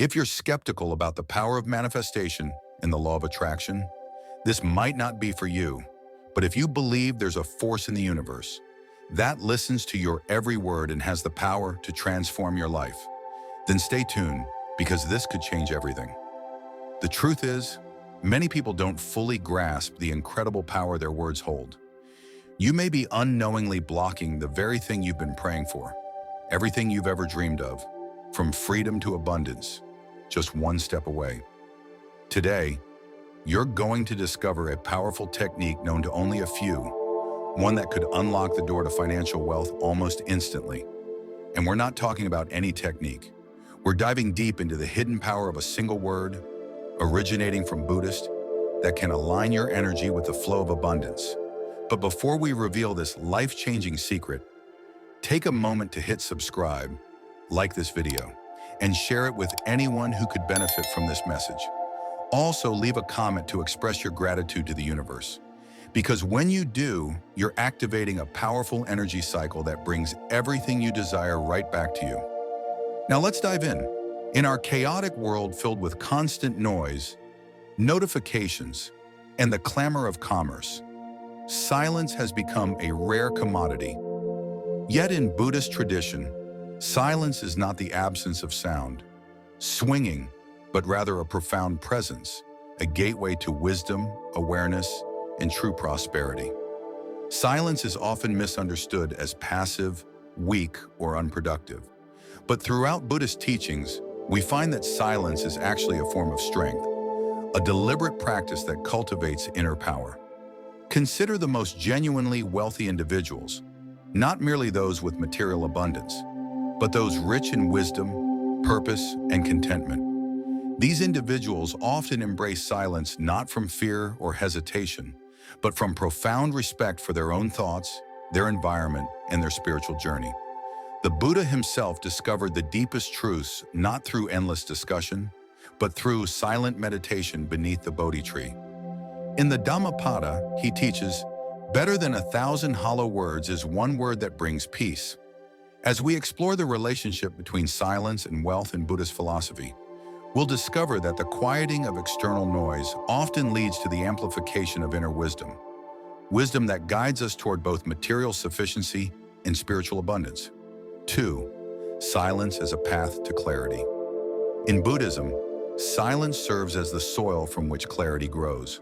If you're skeptical about the power of manifestation and the law of attraction, this might not be for you. But if you believe there's a force in the universe that listens to your every word and has the power to transform your life, then stay tuned because this could change everything. The truth is, many people don't fully grasp the incredible power their words hold. You may be unknowingly blocking the very thing you've been praying for, everything you've ever dreamed of, from freedom to abundance, just one step away. Today, you're going to discover a powerful technique known to only a few, one that could unlock the door to financial wealth almost instantly. And we're not talking about any technique. We're diving deep into the hidden power of a single word, originating from Buddhist, that can align your energy with the flow of abundance. But before we reveal this life-changing secret, take a moment to hit subscribe, like this video, and share it with anyone who could benefit from this message. Also, leave a comment to express your gratitude to the universe. Because when you do, you're activating a powerful energy cycle that brings everything you desire right back to you. Now let's dive in. In our chaotic world filled with constant noise, notifications, and the clamor of commerce, silence has become a rare commodity. Yet in Buddhist tradition, silence is not the absence of sound, swinging, but rather a profound presence, a gateway to wisdom, awareness, and true prosperity. Silence is often misunderstood as passive, weak, or unproductive. But throughout Buddhist teachings, we find that silence is actually a form of strength, a deliberate practice that cultivates inner power. Consider the most genuinely wealthy individuals, not merely those with material abundance, but those rich in wisdom, purpose, and contentment. These individuals often embrace silence not from fear or hesitation, but from profound respect for their own thoughts, their environment, and their spiritual journey. The Buddha himself discovered the deepest truths not through endless discussion, but through silent meditation beneath the Bodhi tree. In the Dhammapada, he teaches, "Better than 1,000 hollow words is one word that brings peace." As we explore the relationship between silence and wealth in Buddhist philosophy, we'll discover that the quieting of external noise often leads to the amplification of inner wisdom, wisdom that guides us toward both material sufficiency and spiritual abundance. 2. Silence as a path to clarity. In Buddhism, silence serves as the soil from which clarity grows.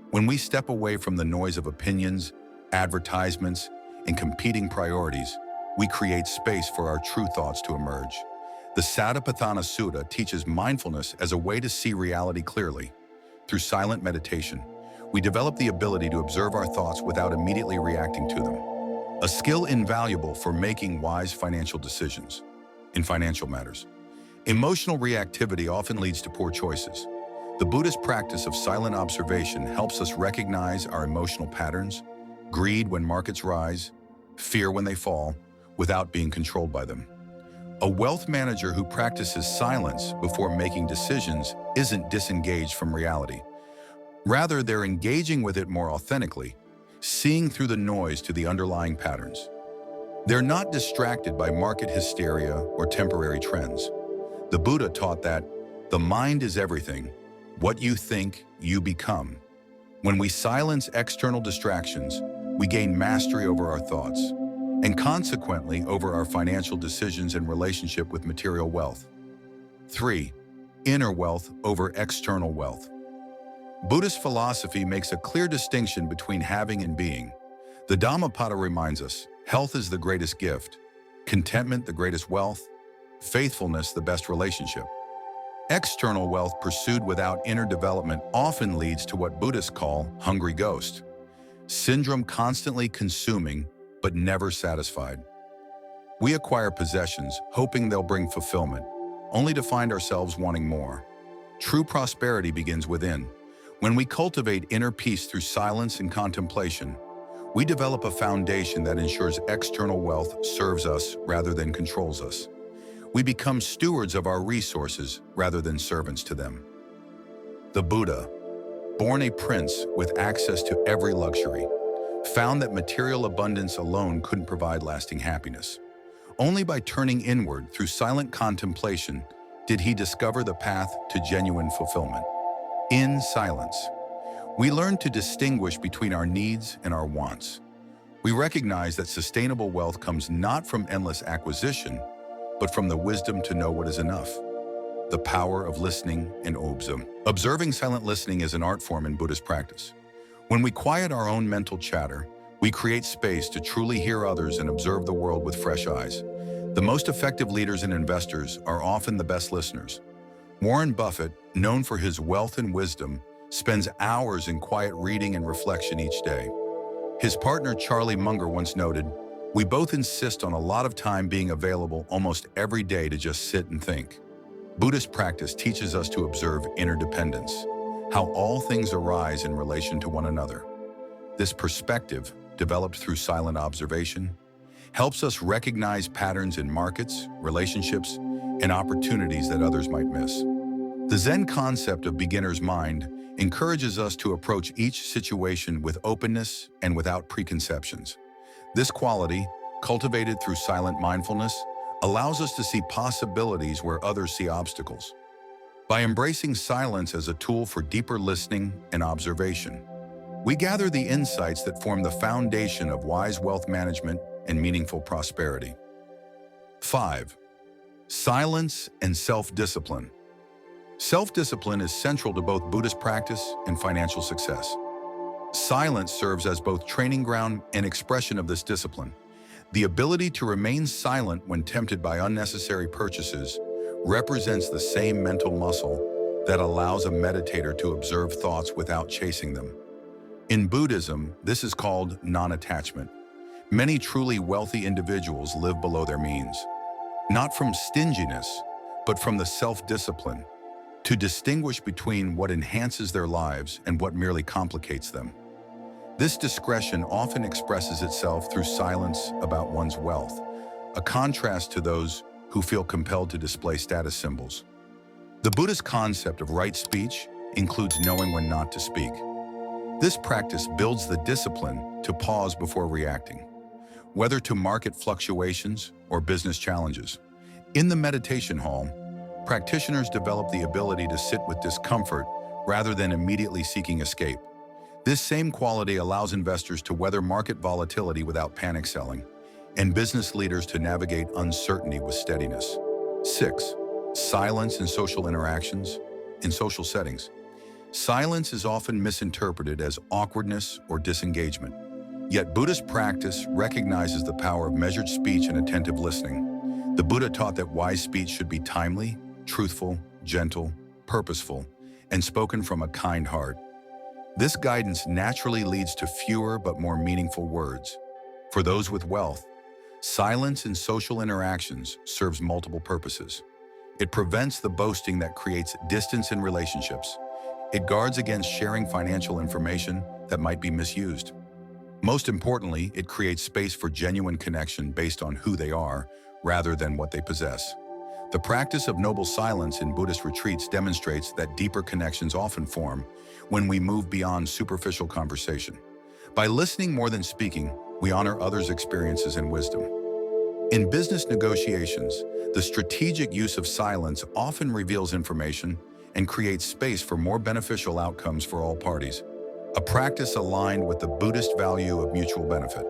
When we step away from the noise of opinions, advertisements, and competing priorities, we create space for our true thoughts to emerge. The Satipatthana Sutta teaches mindfulness as a way to see reality clearly. Through silent meditation, we develop the ability to observe our thoughts without immediately reacting to them, a skill invaluable for making wise financial decisions. In financial matters, emotional reactivity often leads to poor choices. The Buddhist practice of silent observation helps us recognize our emotional patterns, greed when markets rise, fear when they fall, without being controlled by them. A wealth manager who practices silence before making decisions isn't disengaged from reality. Rather, they're engaging with it more authentically, seeing through the noise to the underlying patterns. They're not distracted by market hysteria or temporary trends. The Buddha taught that the mind is everything. What you think, you become. When we silence external distractions, we gain mastery over our thoughts, and consequently over our financial decisions and relationship with material wealth. 3. Inner wealth over external wealth. Buddhist philosophy makes a clear distinction between having and being. The Dhammapada reminds us, health is the greatest gift, contentment the greatest wealth, faithfulness the best relationship. External wealth pursued without inner development often leads to what Buddhists call hungry ghost syndrome, constantly consuming but never satisfied. We acquire possessions hoping they'll bring fulfillment, only to find ourselves wanting more. True prosperity begins within. When we cultivate inner peace through silence and contemplation, we develop a foundation that ensures external wealth serves us rather than controls us. We become stewards of our resources rather than servants to them. The Buddha, born a prince with access to every luxury, found that material abundance alone couldn't provide lasting happiness. Only by turning inward through silent contemplation did he discover the path to genuine fulfillment. In silence, we learn to distinguish between our needs and our wants. We recognize that sustainable wealth comes not from endless acquisition, but from the wisdom to know what is enough. The power of listening and observing. Observing silent listening is an art form in Buddhist practice. When we quiet our own mental chatter, we create space to truly hear others and observe the world with fresh eyes. The most effective leaders and investors are often the best listeners. Warren Buffett, known for his wealth and wisdom, spends hours in quiet reading and reflection each day. His partner Charlie Munger once noted, "We both insist on a lot of time being available almost every day to just sit and think." Buddhist practice teaches us to observe interdependence, how all things arise in relation to one another. This perspective, developed through silent observation, helps us recognize patterns in markets, relationships, and opportunities that others might miss. The Zen concept of beginner's mind encourages us to approach each situation with openness and without preconceptions. This quality, cultivated through silent mindfulness, allows us to see possibilities where others see obstacles. By embracing silence as a tool for deeper listening and observation, we gather the insights that form the foundation of wise wealth management and meaningful prosperity. 5. Silence and self-discipline. Self-discipline is central to both Buddhist practice and financial success. Silence serves as both training ground and expression of this discipline. The ability to remain silent when tempted by unnecessary purchases represents the same mental muscle that allows a meditator to observe thoughts without chasing them. In Buddhism, this is called non-attachment. Many truly wealthy individuals live below their means, not from stinginess, but from the self-discipline to distinguish between what enhances their lives and what merely complicates them. This discretion often expresses itself through silence about one's wealth, a contrast to those who feel compelled to display status symbols. The Buddhist concept of right speech includes knowing when not to speak. This practice builds the discipline to pause before reacting, whether to market fluctuations or business challenges. In the meditation hall, practitioners develop the ability to sit with discomfort rather than immediately seeking escape. This same quality allows investors to weather market volatility without panic selling, and business leaders to navigate uncertainty with steadiness. 6. Silence in social interactions. In social settings, silence is often misinterpreted as awkwardness or disengagement. Yet Buddhist practice recognizes the power of measured speech and attentive listening. The Buddha taught that wise speech should be timely, truthful, gentle, purposeful, and spoken from a kind heart. This guidance naturally leads to fewer but more meaningful words. For those with wealth, silence in social interactions serves multiple purposes. It prevents the boasting that creates distance in relationships. It guards against sharing financial information that might be misused. Most importantly, it creates space for genuine connection based on who they are rather than what they possess. The practice of noble silence in Buddhist retreats demonstrates that deeper connections often form when we move beyond superficial conversation. By listening more than speaking, we honor others' experiences and wisdom. In business negotiations, the strategic use of silence often reveals information and creates space for more beneficial outcomes for all parties, a practice aligned with the Buddhist value of mutual benefit.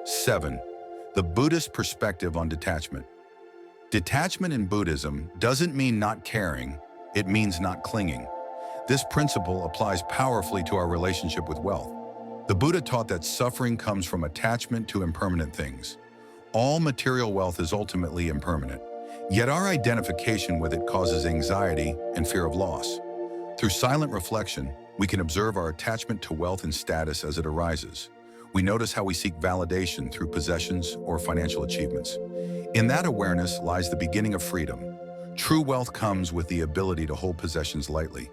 7. The Buddhist perspective on detachment. Detachment in Buddhism doesn't mean not caring, it means not clinging. This principle applies powerfully to our relationship with wealth. The Buddha taught that suffering comes from attachment to impermanent things. All material wealth is ultimately impermanent, yet our identification with it causes anxiety and fear of loss. Through silent reflection, we can observe our attachment to wealth and status as it arises. We notice how we seek validation through possessions or financial achievements. In that awareness lies the beginning of freedom. True wealth comes with the ability to hold possessions lightly,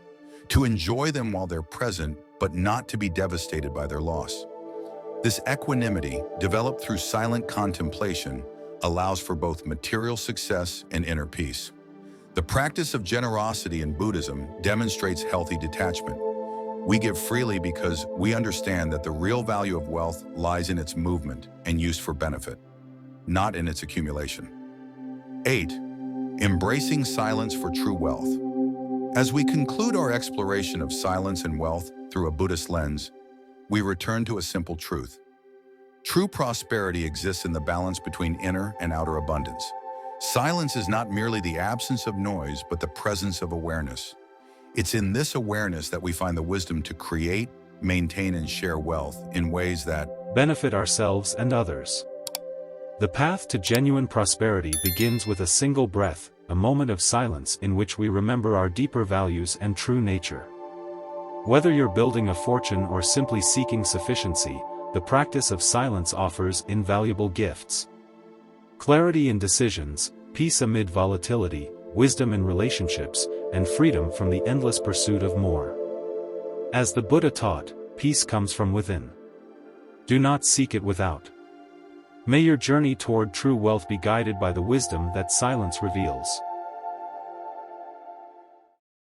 to enjoy them while they're present, but not to be devastated by their loss. This equanimity, developed through silent contemplation, allows for both material success and inner peace. The practice of generosity in Buddhism demonstrates healthy detachment. We give freely because we understand that the real value of wealth lies in its movement and use for benefit, not in its accumulation. 8. Embracing silence for true wealth. As we conclude our exploration of silence and wealth through a Buddhist lens, we return to a simple truth. True prosperity exists in the balance between inner and outer abundance. Silence is not merely the absence of noise, but the presence of awareness. It's in this awareness that we find the wisdom to create, maintain, and share wealth in ways that benefit ourselves and others. The path to genuine prosperity begins with a single breath, a moment of silence in which we remember our deeper values and true nature. Whether you're building a fortune or simply seeking sufficiency, the practice of silence offers invaluable gifts. Clarity in decisions, peace amid volatility, wisdom in relationships, and freedom from the endless pursuit of more. As the Buddha taught, peace comes from within. Do not seek it without. May your journey toward true wealth be guided by the wisdom that silence reveals.